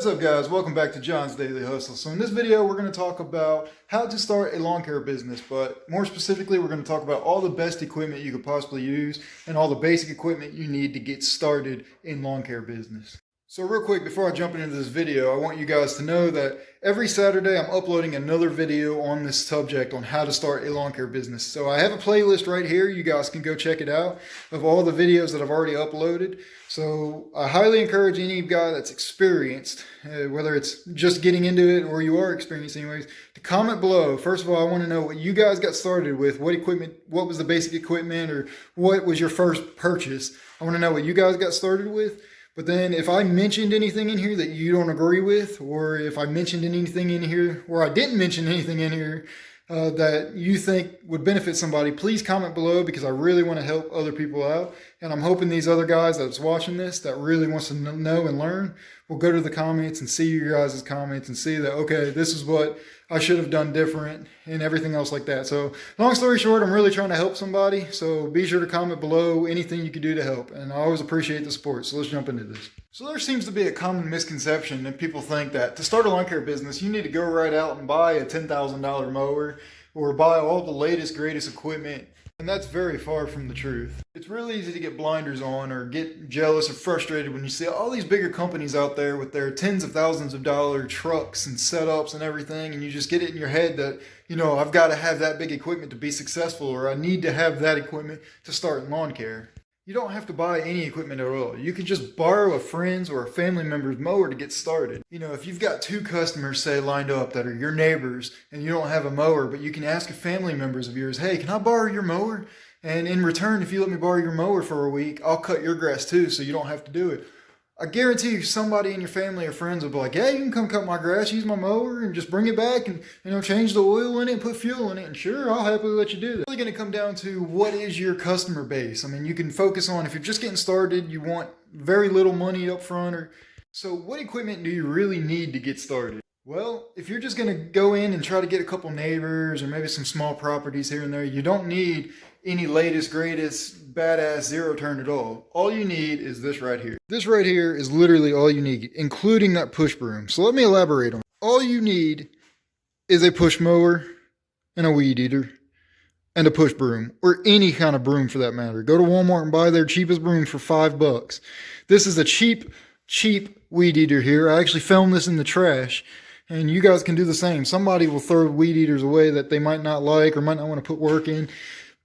What's up guys, welcome back to John's Daily Hustle. So in this video we're going to talk about how to start a lawn care business, but more specifically we're going to talk about all the best equipment you could possibly use and all the basic equipment you need to get started in lawn care business. So real quick before I jump into this video, I want you guys to know that every Saturday I'm uploading another video on this subject on how to start a lawn care business. So I have a playlist right here, you guys can go check it out, of all the videos that I've already uploaded. So I highly encourage any guy that's experienced, whether it's just getting into it or you are experienced anyways, to comment below. First of all, I want to know what you guys got started with, what equipment, what was the basic equipment, or what was your first purchase. I want to know what you guys got started with. But then if I mentioned anything in here that you don't agree with, or if I mentioned anything in here, or I didn't mention anything in here that you think would benefit somebody, please comment below because I really want to help other people out. And I'm hoping these other guys that's watching this that really wants to know and learn will go to the comments and see your guys' comments and see that, okay, this is what I should have done different and everything else like that. So long story short, I'm really trying to help somebody. So be sure to comment below anything you can do to help. And I always appreciate the support. So let's jump into this. So there seems to be a common misconception that people think that to start a lawn care business, you need to go right out and buy a $10,000 mower or buy all the latest, greatest equipment. And that's very far from the truth. It's really easy to get blinders on or get jealous or frustrated when you see all these bigger companies out there with their tens of thousands of dollar trucks and setups and everything, and you just get it in your head that, you know, I've got to have that big equipment to be successful, or I need to have that equipment to start in lawn care. You don't have to buy any equipment at all. You can just borrow a friend's or a family member's mower to get started. You know, if you've got two customers, say, lined up that are your neighbors and you don't have a mower, but you can ask a family members of yours, hey, can I borrow your mower? And in return, if you let me borrow your mower for a week, I'll cut your grass too, so you don't have to do it. I guarantee you somebody in your family or friends will be like, yeah, you can come cut my grass, use my mower, and just bring it back and, you know, change the oil in it and put fuel in it. And sure, I'll happily let you do that. It's really going to come down to what is your customer base. I mean, you can focus on, if you're just getting started, you want very little money up front. So what equipment do you really need to get started? Well, if you're just going to go in and try to get a couple neighbors or maybe some small properties here and there, you don't need any latest, greatest, badass zero turn at all. All you need is this right here. This right here is literally all you need, including that push broom. So let me elaborate on it. All you need is a push mower and a weed eater and a push broom, or any kind of broom for that matter. Go to Walmart and buy their cheapest broom for $5. This is a cheap weed eater here. I actually found this in the trash. And you guys can do the same. Somebody will throw weed eaters away that they might not like or might not want to put work in.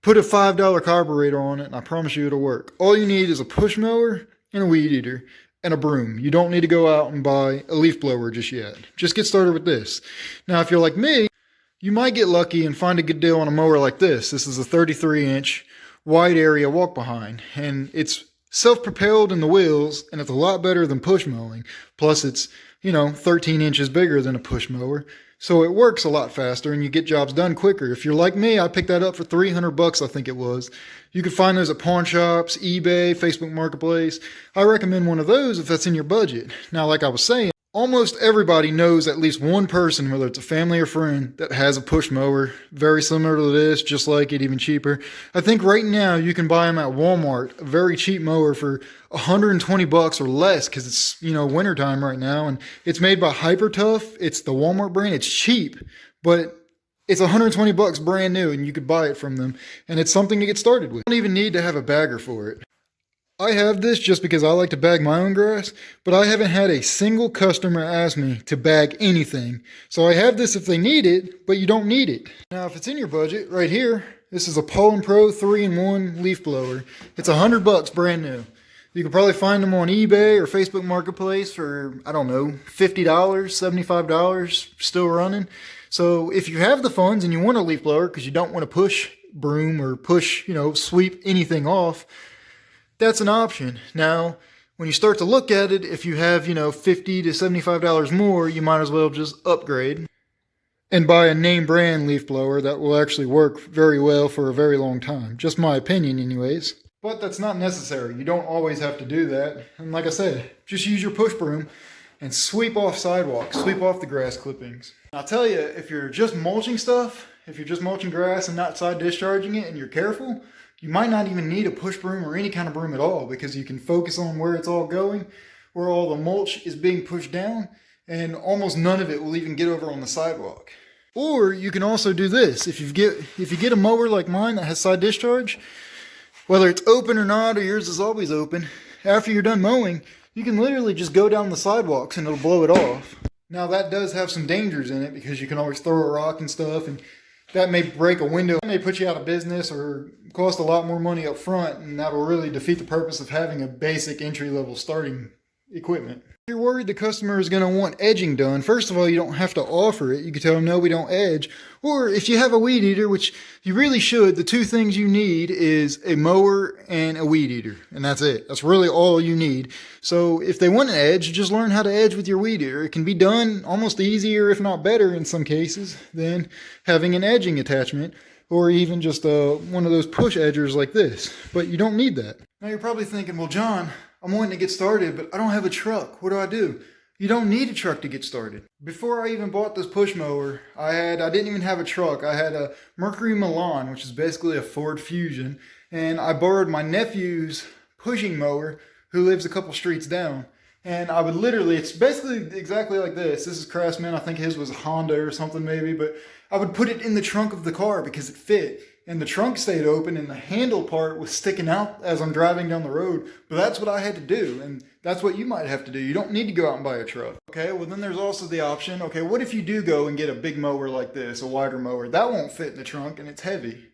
Put a $5 carburetor on it and I promise you it'll work. All you need is a push mower and a weed eater and a broom. You don't need to go out and buy a leaf blower just yet. Just get started with this. Now if you're like me, you might get lucky and find a good deal on a mower like this. This is a 33-inch wide area walk behind, and it's self-propelled in the wheels, and it's a lot better than push mowing. Plus it's, you know, 13 inches bigger than a push mower. So it works a lot faster and you get jobs done quicker. If you're like me, I picked that up for $300, I think it was. You can find those at pawn shops, eBay, Facebook Marketplace. I recommend one of those if that's in your budget. Now, like I was saying, almost everybody knows at least one person, whether it's a family or friend, that has a push mower. Very similar to this, just like it, even cheaper. I think right now you can buy them at Walmart, a very cheap mower for $120 or less, because it's, you know, wintertime right now, and it's made by Hyper Tough. It's the Walmart brand. It's cheap, but it's $120 brand new, and you could buy it from them, and it's something to get started with. You don't even need to have a bagger for it. I have this just because I like to bag my own grass, but I haven't had a single customer ask me to bag anything. So I have this if they need it, but you don't need it. Now, if it's in your budget, right here, this is a Pollen Pro 3-in-1 leaf blower. It's $100 brand new. You can probably find them on eBay or Facebook Marketplace for, I don't know, $50, $75, still running. So if you have the funds and you want a leaf blower because you don't want to push broom or push, you know, sweep anything off, that's an option. Now, when you start to look at it, if you have, you know, $50 to $75 more, you might as well just upgrade and buy a name brand leaf blower that will actually work very well for a very long time. Just my opinion anyways. But that's not necessary. You don't always have to do that. And like I said, just use your push broom and sweep off sidewalks, sweep off the grass clippings. I'll tell you, if you're just mulching stuff, if you're just mulching grass and not side discharging it and you're careful, you might not even need a push broom or any kind of broom at all, because you can focus on where it's all going. where all the mulch is being pushed down and almost none of it will even get over on the sidewalk. Or you can also do this. If you get a mower like mine that has side discharge, whether it's open or not, or yours is always open, after you're done mowing, you can literally just go down the sidewalks and it'll blow it off. Now that does have some dangers in it because you can always throw a rock and stuff, and that may break a window. That may put you out of business or cost a lot more money up front, and that will really defeat the purpose of having a basic entry-level starting equipment. If you're worried the customer is going to want edging done, first of all, you don't have to offer it. You can tell them, no, we don't edge. Or if you have a weed eater, which you really should, the two things you need is a mower and a weed eater. And that's it. That's really all you need. So if they want an edge, just learn how to edge with your weed eater. It can be done almost easier, if not better in some cases, than having an edging attachment, or even just one of those push edgers like this. But you don't need that. Now you're probably thinking, well, John, I'm wanting to get started, but I don't have a truck. What do I do? You don't need a truck to get started. Before I even bought this push mower, I didn't even have a truck. I had a Mercury Milan, which is basically a Ford Fusion, and I borrowed my nephew's pushing mower, who lives a couple streets down. And I would literally, it's basically exactly like this. This is Craftsman. I think his was Honda or something maybe, but I would put it in the trunk of the car because it fit. And the trunk stayed open and the handle part was sticking out as I'm driving down the road. But that's what I had to do. And that's what you might have to do. You don't need to go out and buy a truck. Okay, well then there's also the option, okay, what if you do go and get a big mower like this, a wider mower? That won't fit in the trunk and it's heavy.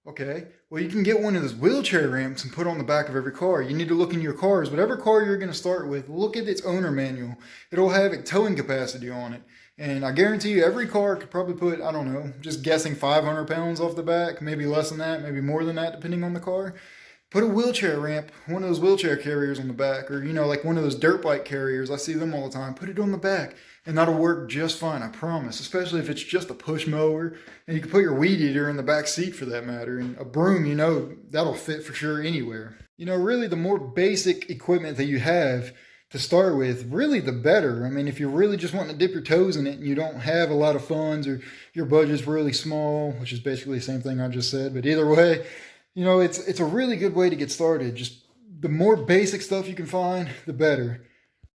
Okay, well you can get one of those wheelchair ramps and put on the back of every car. You need to look in your cars. Whatever car you're going to start with, look at its owner manual. It'll have a towing capacity on it. And I guarantee you every car could probably put, I don't know, just guessing 500 pounds off the back, maybe less than that, maybe more than that, depending on the car. Put a wheelchair ramp, one of those wheelchair carriers on the back, or, you know, like one of those dirt bike carriers. I see them all the time. Put it on the back, and that'll work just fine, I promise, especially if it's just a push mower. And you can put your weed eater in the back seat for that matter, and a broom, you know, that'll fit for sure anywhere. You know, really the more basic equipment that you have to start with, really the better. I mean, if you're really just wanting to dip your toes in it and you don't have a lot of funds or your budget's really small, which is basically the same thing I just said, but either way, you know, it's a really good way to get started. Just the more basic stuff you can find, the better.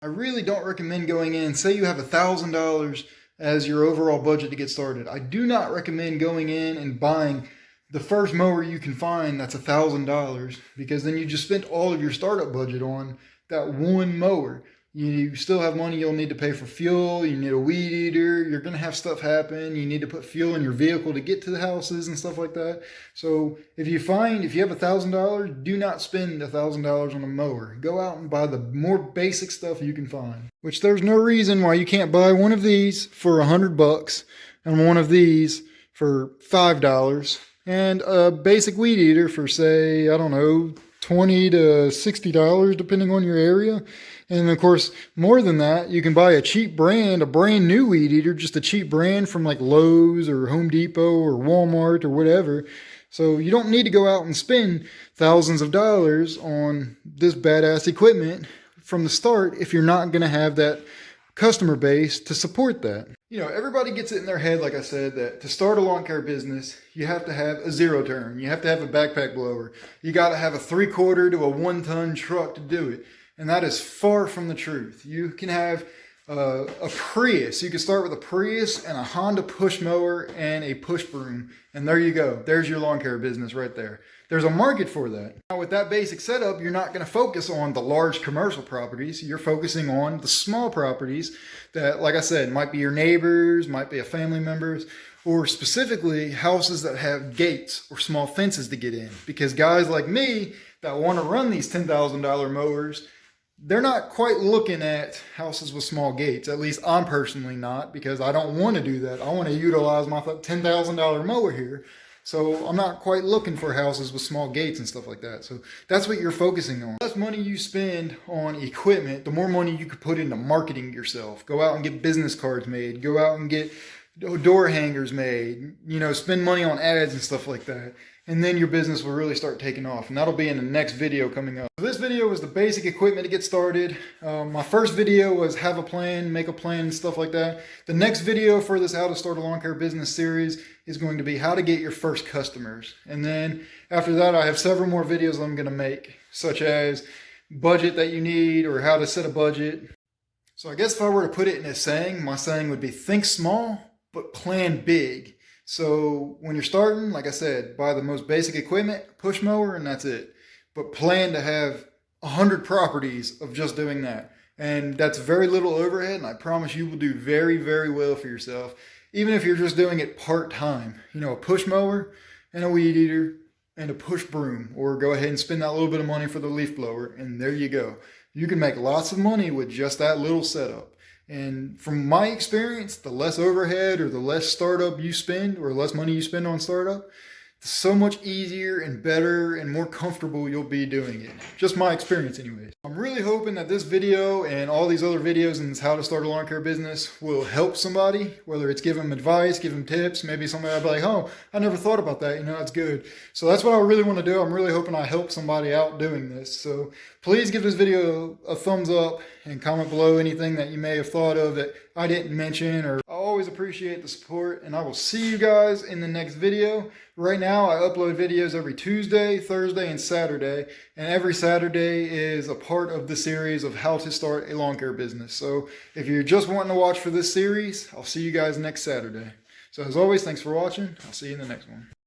I really don't recommend going in, say you have $1,000 as your overall budget to get started. I do not recommend going in and buying the first mower you can find that's $1,000, because then you just spent all of your startup budget on that one mower. You still have money you'll need to pay for fuel, you need a weed eater, you're going to have stuff happen, you need to put fuel in your vehicle to get to the houses and stuff like that. So if you have $1,000, do not spend $1,000 on a mower. Go out and buy the more basic stuff you can find. Which there's no reason why you can't buy one of these for $100 and one of these for $5 and a basic weed eater for, say, I don't know, $20 to $60 depending on your area. And of course, more than that, you can buy a cheap brand, a brand new weed eater, just a cheap brand from like Lowe's or Home Depot or Walmart or whatever. So you don't need to go out and spend thousands of dollars on this badass equipment from the start if you're not going to have that customer base to support that. You know, everybody gets it in their head, like I said, that to start a lawn care business, you have to have a zero turn. You have to have a backpack blower. You got to have a 3/4 to a 1-ton truck to do it. And that is far from the truth. You can have a Prius. You can start with a Prius and a Honda push mower and a push broom. And there you go. There's your lawn care business right there. There's a market for that. Now with that basic setup, you're not going to focus on the large commercial properties. You're focusing on the small properties that, like I said, might be your neighbors, might be a family members, or specifically houses that have gates or small fences to get in. Because guys like me that want to run these $10,000 mowers, they're not quite looking at houses with small gates. At least I'm personally not, because I don't want to do that. I want to utilize my $10,000 mower here. So I'm not quite looking for houses with small gates and stuff like that. So that's what you're focusing on. The less money you spend on equipment, the more money you could put into marketing yourself. Go out and get business cards made. Go out and get door hangers made. You know, spend money on ads and stuff like that. And then your business will really start taking off. And that'll be in the next video coming up. So this video was the basic equipment to get started. My first video was have a plan, make a plan, and stuff like that. The next video for this How to Start a Lawn Care Business series is going to be how to get your first customers. And then after that, I have several more videos I'm going to make, such as budget that you need or how to set a budget. So I guess if I were to put it in a saying, my saying would be think small, but plan big. So when you're starting, like I said, buy the most basic equipment, push mower, and that's it. But plan to have 100 properties of just doing that. And that's very little overhead, and I promise you will do very, very well for yourself. Even if you're just doing it part-time. You know, a push mower and a weed eater and a push broom. Or go ahead and spend that little bit of money for the leaf blower, and there you go. You can make lots of money with just that little setup. And from my experience, the less overhead or the less startup you spend or less money you spend on startup, so much easier and better and more comfortable you'll be doing it. Just my experience anyways. I'm really hoping that this video and all these other videos in this how to start a lawn care business will help somebody, whether it's give them advice, give them tips, maybe somebody will be like, oh, I never thought about that, you know, that's good. So that's what I really want to do. I'm really hoping I help somebody out doing this. So please give this video a thumbs up and comment below anything that you may have thought of that I didn't mention, or I always appreciate the support, and I will see you guys in the next video. Right now I upload videos every Tuesday, Thursday, and Saturday, and every Saturday is a part of the series of how to start a lawn care business. So if you're just wanting to watch for this series, I'll see you guys next Saturday. So as always, thanks for watching. I'll see you in the next one.